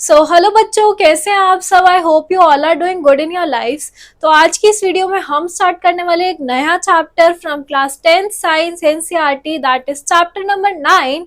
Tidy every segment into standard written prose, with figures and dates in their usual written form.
Hello बच्चों, कैसे हैं आप सब। I hope you all are doing good in your lifes. तो आज की इस वीडियो में हम स्टार्ट करने वाले एक नया chapter from class 10 science NCERT, that is chapter number 9,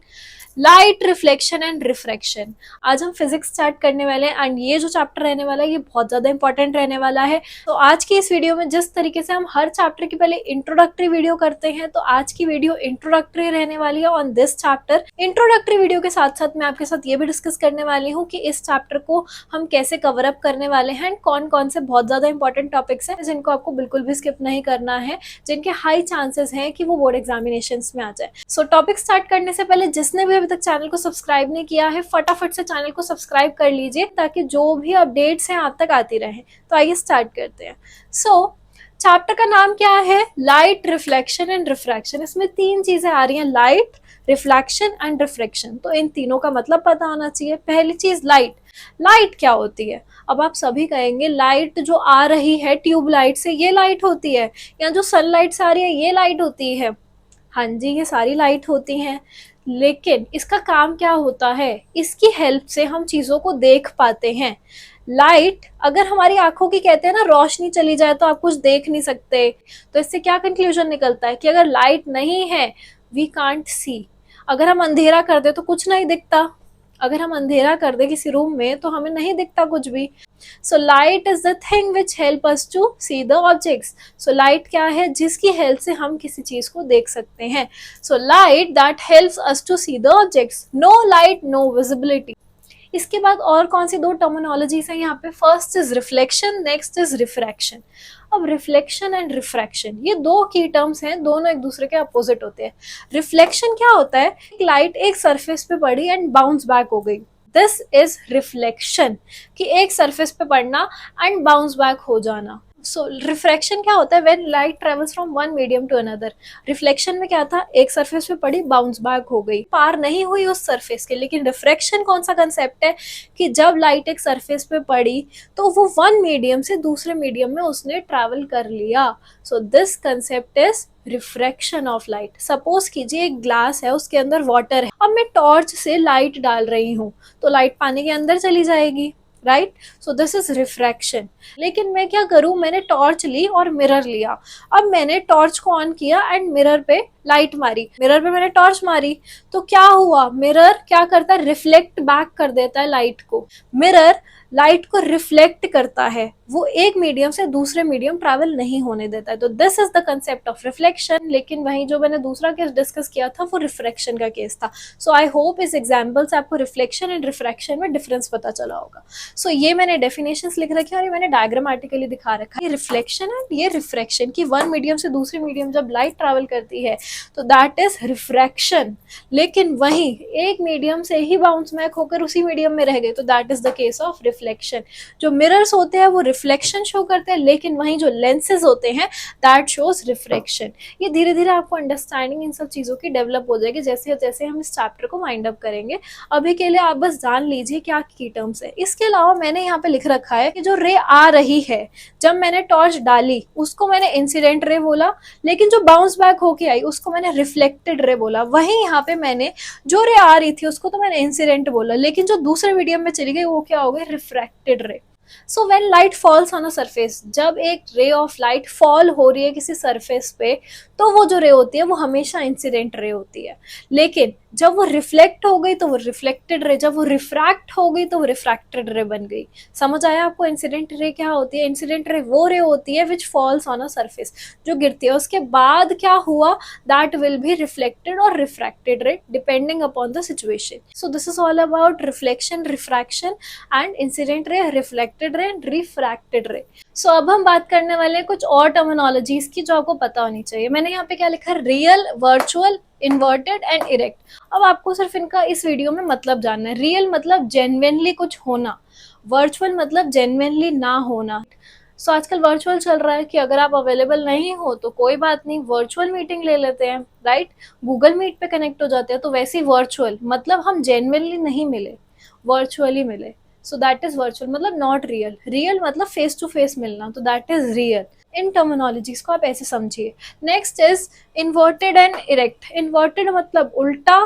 light reflection and refraction. आज हम फिजिक्स स्टार्ट करने वाले हैं एंड ये जो चैप्टर रहने वाला है ये बहुत ज्यादा इंपॉर्टेंट रहने वाला है। तो आज की इस वीडियो में जिस तरीके से हम हर चैप्टर की पहले इंट्रोडक्टरी वीडियो करते हैं, तो आज की वीडियो इंट्रोडक्टरी रहने वाली है on this chapter. Introductory video के साथ साथ मैं आपके साथ ये भी डिस्कस करने वाली हूँ कि इस चैप्टर को हम कैसे कवर अप करने वाले हैं एंड कौन कौन से बहुत ज्यादा इंपॉर्टेंट टॉपिक्स हैं जिनको आपको बिल्कुल भी स्किप नहीं करना है, जिनके हाई चांसेस हैं कि वो बोर्ड एग्जामिनेशन में आ जाए। सो टॉपिक स्टार्ट करने से पहले जिसने भी अभी तक चैनल को सब्सक्राइब नहीं किया है, फटाफट से चैनल को सब्सक्राइब कर लीजिए ताकि जो भी अपडेट्स हैं आप तक आती रहे। तो आइए स्टार्ट करते हैं। चैप्टर का नाम क्या है? Light reflection and refraction. इसमें तीन चीजें आ रही हैं, लाइट, रिफ्लेक्शन एंड रिफ्रैक्शन। तो इन तीनों का मतलब पता होना चाहिए। पहली चीज लाइट। लाइट क्या होती है? अब आप सभी कहेंगे लाइट जो आ रही है ट्यूबलाइट से ये लाइट होती है, या जो सनलाइट से आ रही है ये लाइट होती है। हाँ जी, ये सारी लाइट होती हैं, लेकिन इसका काम क्या होता है? इसकी हेल्प से हम चीजों को देख पाते हैं। लाइट अगर हमारी आंखों की, कहते हैं ना, रोशनी चली जाए तो आप कुछ देख नहीं सकते, तो इससे क्या कंक्लूजन निकलता है कि अगर लाइट नहीं है वी कांट सी। अगर हम अंधेरा कर दे तो कुछ नहीं दिखता। अगर हम अंधेरा कर दे किसी रूम में तो हमें नहीं दिखता कुछ भी। So light is the thing which help us to see the objects. So light क्या है? जिसकी हेल्प से हम किसी चीज को देख सकते हैं। So light that helps us to see the objects. No light no visibility. इसके बाद और कौन सी दो टर्मिनोलॉजीज हैं यहाँ पे? First is reflection, next is refraction. अब रिफ्लेक्शन एंड रिफ्रैक्शन ये दो की टर्म्स हैं, दोनों एक दूसरे के अपोजिट होते हैं। रिफ्लेक्शन क्या होता है? लाइट एक सरफेस पे पड़ी एंड बाउंस बैक हो गई, दिस इज रिफ्लेक्शन। कि एक सरफेस पे पड़ना एंड बाउंस बैक हो जाना। सो रिफ्रैक्शन क्या होता है? When light travels from one medium to another. Reflection में क्या था? एक सरफेस पे पड़ी, बाउंस बैक हो गई, पार नहीं हुई उस सरफेस के। लेकिन रिफ्रैक्शन कौन सा कंसेप्ट है कि जब लाइट एक सरफेस पे पड़ी तो वो वन मीडियम से दूसरे मीडियम में उसने ट्रैवल कर लिया। So this concept is refraction of light. Suppose कीजिए एक ग्लास है, उसके अंदर वाटर है। अब मैं टॉर्च से लाइट डाल रही हूँ तो लाइट पानी के अंदर चली जाएगी, right? So this is refraction. लेकिन मैं क्या करूं? मैंने टॉर्च ली और मिरर लिया। अब मैंने टॉर्च को ऑन किया एंड मिरर पे लाइट मारी, मिरर पे मैंने टॉर्च मारी, तो क्या हुआ? मिरर क्या करता है? रिफ्लेक्ट बैक कर देता है लाइट को। मिरर लाइट को रिफ्लेक्ट करता है, वो एक मीडियम से दूसरे मीडियम ट्रैवल नहीं होने देता है। तो this is the concept of reflection. लेकिन वहीं जो मैंने दूसरा केस डिस्कस किया था वो रिफ्रैक्शन का केस था। सो आई होप इस एग्जाम्पल से आपको रिफ्लेक्शन एंड रिफ्रैक्शन में डिफरेंस पता चला होगा। सो ये मैंने डेफिनेशंस लिख रखी है और ये मैंने डायग्रामेटिकली दिखा रखा है। ये रिफ्लेक्शन एंड ये रिफ्रैक्शन की वन मीडियम से दूसरे मीडियम जब लाइट ट्रैवल करती है तो दैट इज रिफ्रैक्शन। लेकिन वहीं एक मीडियम से ही बाउंस बैक होकर उसी मीडियम में रह गए तो that is the case of reflection. जो मिरर्स होते हैं वो रिफ्लेक्शन शो करते हैं, लेकिन वहीं जो लेंसेज होते हैं दैट शोज रिफ्रैक्शन। ये धीरे धीरे आपको अंडरस्टैंडिंग इन सब चीजों की डेवलप हो जाएगी जैसे जैसे हम इस चैप्टर को वाइंड अप करेंगे। अभी के लिए आप बस जान लीजिए क्या की टर्म्स है। इसके अलावा मैंने यहाँ पे लिख रखा है कि जो रे आ रही है, जब मैंने टॉर्च डाली उसको मैंने इंसिडेंट रे बोला, लेकिन जो बाउंस बैक होके आई उसको मैंने रिफ्लेक्टेड रे बोला। वहीं यहाँ पे मैंने जो रे आ रही थी उसको तो मैंने इंसिडेंट बोला, लेकिन जो दूसरे मीडियम में चली गई वो क्या हो गई? Refracted ray. So when light falls on a surface, जब एक रे ऑफ लाइट फॉल हो रही है किसी सरफेस पे तो वो जो रे होती है वो हमेशा इंसिडेंट रे होती है। लेकिन जब वो रिफ्लेक्ट हो गई तो वो रिफ्लेक्टेड रे, जब वो रिफ्रैक्ट हो गई तो वो रिफ्रैक्टेड रे बन गई। समझ आया आपको? इंसिडेंट रे क्या होती है? इंसिडेंट रे वो रे होती है which falls on a surface, जो गिरती है। उसके बाद क्या हुआ? दैट विल बी रिफ्लेक्टेड और refracted ray depending upon the situation. So this is all about reflection, refraction and incident ray, reflected ray and refracted ray. So अब हम बात करने वाले हैं कुछ और टर्मिनोलॉजीज की जो आपको पता होनी चाहिए। मैंने यहाँ पे क्या लिखा है? Real, virtual, inverted and erect. अब आपको सिर्फ इनका इस वीडियो में मतलब जानना है। रियल मतलब जेन्युइनली कुछ होना, वर्चुअल मतलब जेन्युइनली ना होना। सो आजकल वर्चुअल चल रहा है कि अगर आप अवेलेबल नहीं हो तो कोई बात नहीं, वर्चुअल मीटिंग ले लेते हैं, राइट? गूगल मीट पे कनेक्ट हो जाते हैं। तो वैसे ही वर्चुअल मतलब हम जेन्युइनली नहीं मिले, वर्चुअली मिले। सो दैट इज वर्चुअल, मतलब नॉट रियल। रियल मतलब फेस टू फेस मिलना, तो that is real. In terminologies को आप ऐसे समझिए। Next is inverted and erect. Inverted मतलब उल्टा,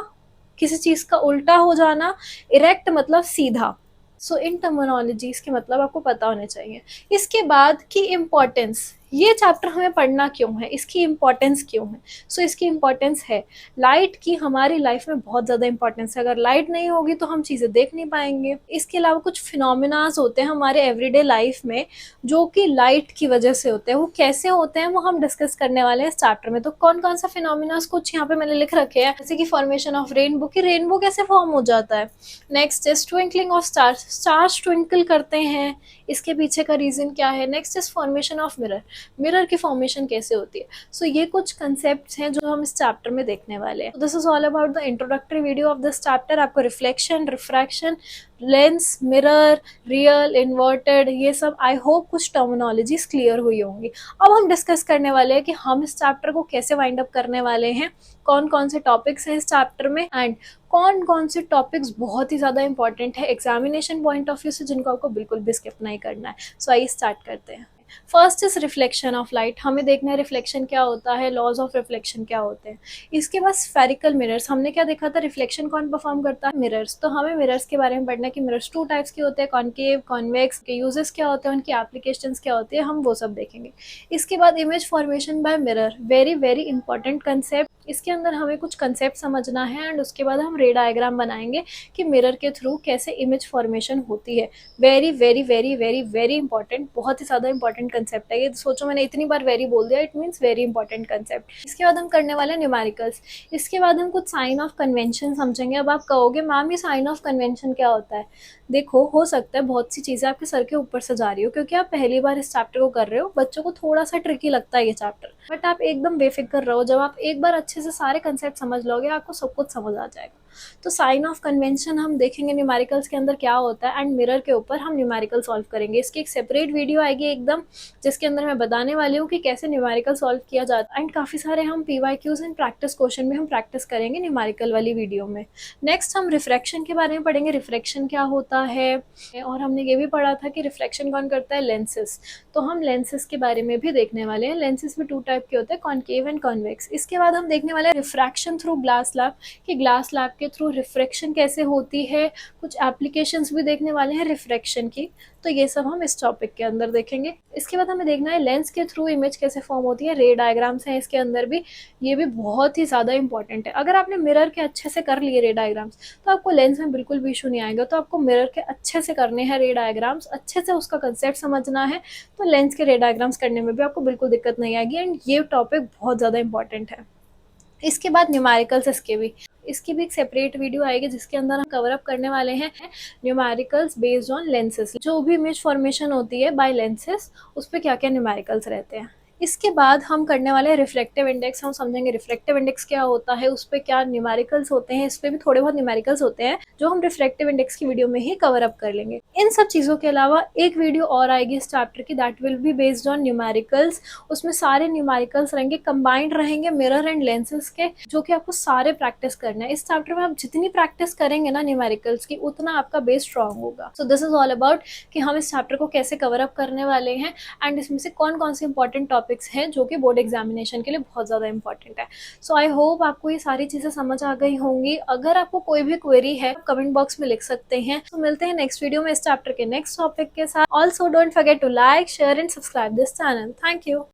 किसी चीज का उल्टा हो जाना। इरेक्ट मतलब सीधा। सो इन टर्मिनोलॉजीज के मतलब आपको पता होने चाहिए। इसके बाद की इम्पोर्टेंस, ये चैप्टर हमें पढ़ना क्यों है, इसकी इम्पोर्टेंस क्यों है। सो इसकी इम्पोर्टेंस है, लाइट की हमारी लाइफ में बहुत ज़्यादा इंपॉर्टेंस है। अगर लाइट नहीं होगी तो हम चीज़ें देख नहीं पाएंगे। इसके अलावा कुछ फिनोमिनाज होते हैं हमारे एवरीडे लाइफ में जो कि लाइट की वजह से होते हैं। वो कैसे होते हैं वो हम डिस्कस करने वाले हैं इस चैप्टर में। तो कौन कौन सा फिनोमिनाज कुछ यहाँ पे मैंने लिख रखे हैं, जैसे कि फॉर्मेशन ऑफ रेनबो, कि रेनबो कैसे फॉर्म हो जाता है। Next is twinkling of stars, stars twinkle करते हैं, इसके पीछे का रीजन क्या है। Next is formation of mirror, mirror की फॉर्मेशन कैसे होती है। सो ये कुछ कंसेप्ट हैं जो हम इस चैप्टर में देखने वाले हैं। This is all about the introductory video of this chapter. आपको reflection, refraction, lens, mirror, real, inverted, ये सब आई होप कुछ टर्मिनोलॉजीज क्लियर हुई होंगी। अब हम डिस्कस करने वाले हैं कि हम इस चैप्टर को कैसे वाइंड अप करने वाले हैं, कौन कौन से टॉपिक्स हैं इस चैप्टर में, एंड कौन कौन से टॉपिक्स बहुत ही ज़्यादा इंपॉर्टेंट है एग्जामिनेशन पॉइंट ऑफ व्यू से, जिनको आपको बिल्कुल भी स्किप नहीं करना है। सो आइए स्टार्ट करते हैं। First is reflection of light, हमें देखना है रिफ्लेक्शन क्या होता है, लॉज ऑफ रिफ्लेक्शन क्या होते हैं। इसके बाद स्फेरिकल मिरर्स, हमने क्या देखा था, रिफ्लेक्शन कौन परफॉर्म करता है, मिरर्स। तो हमें मिरर्स के बारे में पढ़ना है कि मिरर्स टू टाइप्स के होते हैं, कॉनकेव, कॉन्वेक्स, के यूजेस क्या होते हैं, उनकी एप्लीकेशंस क्या होती है, हम वो सब देखेंगे। इसके बाद image formation by mirror, very very important concept. इसके अंदर हमें कुछ कंसेप्ट समझना है एंड उसके बाद हम रे डायग्राम बनाएंगे कि मिरर के थ्रू कैसे इमेज फॉर्मेशन होती है। Very very very very very important, बहुत ही ज़्यादा इंपॉर्टेंट कंसेप्ट है ये। सोचो मैंने इतनी बार वेरी बोल दिया, it means very important concept. इसके बाद हम करने वाले हैं न्यूमेरिकल्स। इसके बाद हम कुछ साइन ऑफ कन्वेंशन समझेंगे। अब आप कहोगे मैम ये साइन ऑफ कन्वेंशन क्या होता है। देखो, हो सकता है बहुत सी चीज़ें आपके सर के ऊपर से जा रही हो क्योंकि आप पहली बार इस चैप्टर को कर रहे हो, बच्चों को थोड़ा सा ट्रिकी लगता है ये चैप्टर, बट आप एकदम बेफिक्र रहो। जब आप एक बार अच्छे से सारे कंसेप्ट समझ लोगे आपको सब कुछ समझ आ जाएगा। तो साइन ऑफ कन्वेंशन हम देखेंगे न्यूमेरिकल्स के अंदर क्या होता है, एंड मिरर के ऊपर हम न्यूमेरिकल सॉल्व करेंगे। इसकी एक सेपरेट वीडियो आएगी एकदम, जिसके अंदर मैं बताने वाली हूँ कि कैसे न्यूमेरिकल सॉल्व किया जाता है, एंड काफ़ी सारे हम PYQs एंड प्रैक्टिस क्वेश्चन में हम प्रैक्टिस करेंगे न्यूमेरिकल वाली वीडियो में। नेक्स्ट हम रिफ्रैक्शन के बारे में पढ़ेंगे, रिफ्रैक्शन क्या होता है, और हमने ये भी पढ़ा था कि रिफ्लेक्शन कौन करता है, लेंसेज। तो हम लेंसेज के बारे में भी देखने वाले हैं। लेंसेज भी टू टाइप के होते हैं, कॉनकेव एंड कॉन्वेक्स। इसके बाद हम देखने वाले हैं रिफ्रैक्शन थ्रू ग्लास स्लैब, कि ग्लास स्लैब के थ्रू रिफ्रैक्शन कैसे होती है। कुछ एप्लीकेशंस भी देखने वाले हैं रिफ्रैक्शन की, तो ये सब हम इस टॉपिक के अंदर देखेंगे। इसके बाद हमें देखना है लेंस के थ्रू इमेज कैसे फॉर्म होती है, रे डायग्राम्स हैं इसके अंदर भी, ये भी बहुत ही ज़्यादा इंपॉर्टेंट है। अगर आपने मिरर के अच्छे से कर लिए रे डायग्राम्स तो आपको लेंस में बिल्कुल भी इशू नहीं आएगा। तो आपको मिरर के अच्छे से करने हैं रे डायग्राम्स, अच्छे से उसका कंसेप्ट समझना है, तो लेंस के रे डायग्राम्स करने में भी आपको बिल्कुल दिक्कत नहीं आएगी, एंड ये टॉपिक बहुत ज़्यादा इंपॉर्टेंट है। इसके बाद न्यूमेरिकल्स, इसकी भी एक सेपरेट वीडियो आएगी जिसके अंदर हम कवर अप करने वाले हैं न्यूमेरिकल्स बेस्ड ऑन लेंसेज, जो भी इमेज फॉर्मेशन होती है बाय लेंसेज, उस पर क्या क्या न्यूमेरिकल्स रहते हैं। इसके बाद हम करने वाले हैं रिफ्लेक्टिव इंडेक्स। हम समझेंगे रिफ्लेक्टिव इंडेक्स क्या होता है, उस पर क्या न्यूमेरिकल्स होते हैं, इस पर भी थोड़े बहुत न्यूमेरिकल्स होते हैं जो हम रिफ्लेक्टिव इंडेक्स की वीडियो में ही कवर अप कर लेंगे। इन सब चीज़ों के अलावा एक वीडियो और आएगी इस चैप्टर की, that will be based on numericals. उसमें सारे न्यूमेरिकल्स रहेंगे, कंबाइंड रहेंगे मिरर एंड लेंसेज के, जो कि आपको सारे प्रैक्टिस करना है। इस चैप्टर में आप जितनी प्रैक्टिस करेंगे ना न्यूमेरिकल्स की, उतना आपका बेस स्ट्रांग होगा। सो दिस इज ऑल अबाउट कि हम इस चैप्टर को कैसे कवर अप करने वाले हैं, एंड इसमें से कौन कौन से इंपॉर्टेंट टॉपिक्स हैं जो कि बोर्ड एग्जामिनेशन के लिए बहुत ज़्यादा इंपॉर्टेंट है। सो आई होप आपको ये सारी चीज़ें समझ आ गई होंगी। अगर आपको कोई भी क्वेरी है कमेंट बॉक्स में लिख सकते हैं। तो मिलते हैं नेक्स्ट वीडियो में इस चैप्टर के नेक्स्ट टॉपिक के साथ। Also don't forget to like, share and subscribe this channel. Thank you.